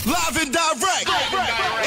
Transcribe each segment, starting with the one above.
Live and direct.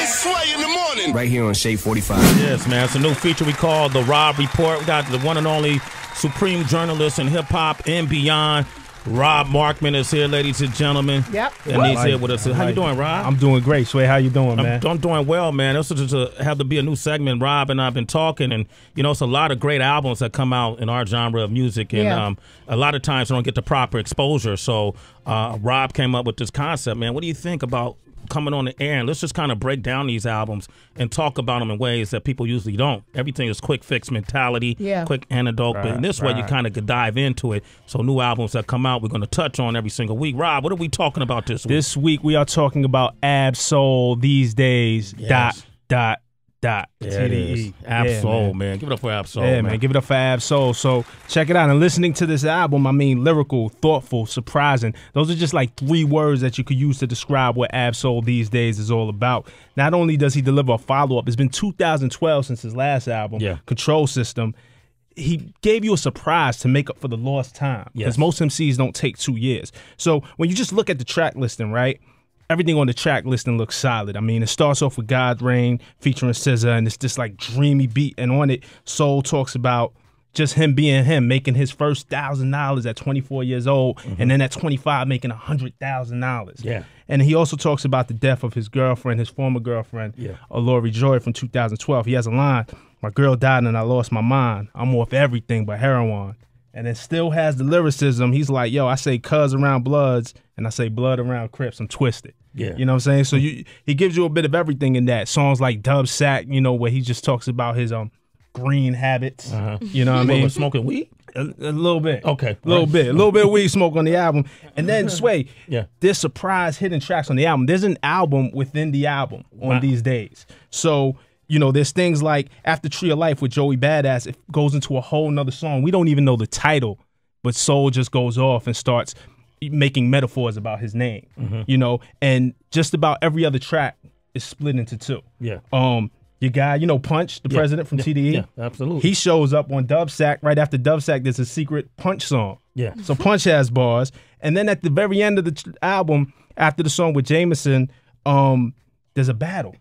It's Sway in the morning. Right here on Shade 45. Yes, man. It's a new feature we call The Rob Report. We got the one and only supreme journalist in hip-hop and beyond. Rob Markman is here, ladies and gentlemen. Yep. And he's here with us. How you doing, Rob? I'm doing great, Sway. How you doing, man? I'm doing well, man. This is just have to be a new segment. Rob and I've been talking, and, you know, it's a lot of great albums that come out in our genre of music, and a lot of times they don't get the proper exposure. So Rob came up with this concept, man. What do you think about coming on the air and let's just kind of break down these albums and talk about them in ways that people usually don't? Everything is quick fix mentality, quick antidote, but in this way you kind of could dive into it. So new albums that come out, we're going to touch on every single week. Rob, what are we talking about this week? This week we are talking about Ab-Soul These Days, TDE. Ab-Soul, man. Give it up for Ab-Soul, man. Give it up for Ab-Soul. So check it out. And listening to this album, I mean, lyrical, thoughtful, surprising. Those are just like 3 words that you could use to describe what Ab-Soul These Days is all about. Not only does he deliver a follow-up, it's been 2012 since his last album, Control System. He gave you a surprise to make up for the lost time, because most MCs don't take 2 years. So when you just look at the track listing, right, everything on the track listing looks solid. I mean, it starts off with God Rain featuring SZA, and it's this like dreamy beat. And on it, Soul talks about just him being him, making his first $1,000 at 24 years old, and then at 25 making $100,000. Yeah. And he also talks about the death of his girlfriend, his former girlfriend, Lori Joy from 2012. He has a line, "My girl died and I lost my mind. I'm off everything but heroin." And it still has the lyricism. He's like, yo, I say cuz around Bloods, and I say blood around Crips. I'm twisted. Yeah. You know what I'm saying? So he gives you a bit of everything in that. Songs like Dub Sack, you know, where he just talks about his green habits. You know what I mean? Smoking weed? A little bit. Okay. A little bit of weed smoke on the album. And then, Sway, there's surprise hidden tracks on the album. There's an album within the album on These Days. So, you know, there's things like After Tree of Life with Joey Badass. It goes into a whole nother song. We don't even know the title, but Soul just goes off and starts making metaphors about his name, you know, and just about every other track is split into 2. Yeah. Your guy, you know, Punch, the president from TDE. Yeah, absolutely. He shows up on Dub Sack. Right after Dub Sack, there's a secret Punch song. Yeah. So Punch has bars. And then at the very end of the album, after the song with Jameson, there's a battle.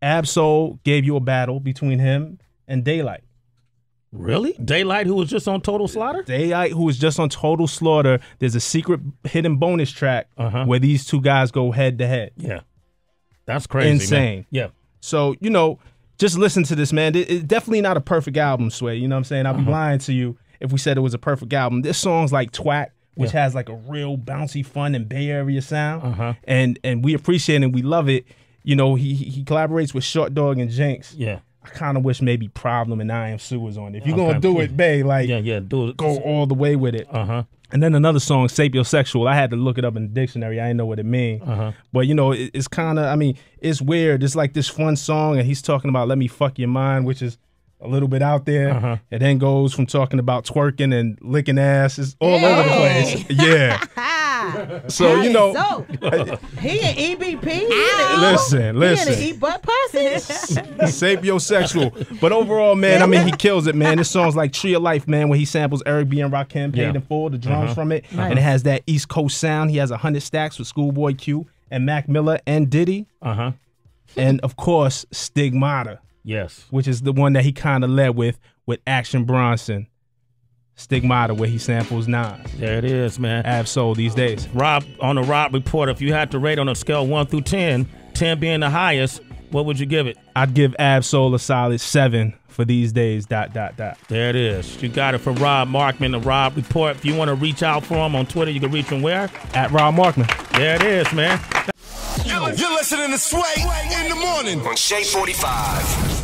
Ab-Soul gave you a battle between him and Daylight. Really? Daylight, who was just on Total Slaughter? Daylight, who was just on Total Slaughter. There's a secret hidden bonus track where these 2 guys go head to head. Yeah. That's crazy, insane. Man. Yeah. So, you know, just listen to this, man. It's definitely not a perfect album, Sway. You know what I'm saying? I'd be lying to you if we said it was a perfect album. This song's like Twat, which has like a real bouncy, fun, and Bay Area sound. And we appreciate it and we love it. You know, he collaborates with Short Dog and Jinx. Yeah. I kind of wish maybe Problem and I Am Sue was on it. If you're going to do it, Bay, like, do it. Go all the way with it. And then another song, Sapiosexual. I had to look it up in the dictionary. I didn't know what it means. But, you know, it's kind of, I mean, it's weird. It's like this fun song, and he's talking about Let Me Fuck Your Mind, which is a little bit out there. It then goes from talking about twerking and licking ass. It's all over the place. Yeah. So, you know. So, he an EBP. Listen. He eat butt pussy. Sapiosexual. But overall, man, I mean, he kills it, man. This song's like Tree of Life, man, where he samples Eric B. and Rakim, Paid in Full, the drums from it. And it has that East Coast sound. He has 100 stacks with Schoolboy Q and Mac Miller and Diddy. And, of course, Stigmata. Yes. Which is the one that he kind of led with Action Bronson. Stigmata, where he samples Nas. There it is, man. Ab-Soul These Days. Rob, on the Rob Report, if you had to rate on a scale 1 through 10, 10 being the highest, what would you give it? I'd give Ab-Soul a solid 7 for These Days, ... There it is. You got it from Rob Markman, the Rob Report. If you want to reach out for him on Twitter, you can reach him where? At Rob Markman. There it is, man. You're listening to Sway in the morning on Shade 45.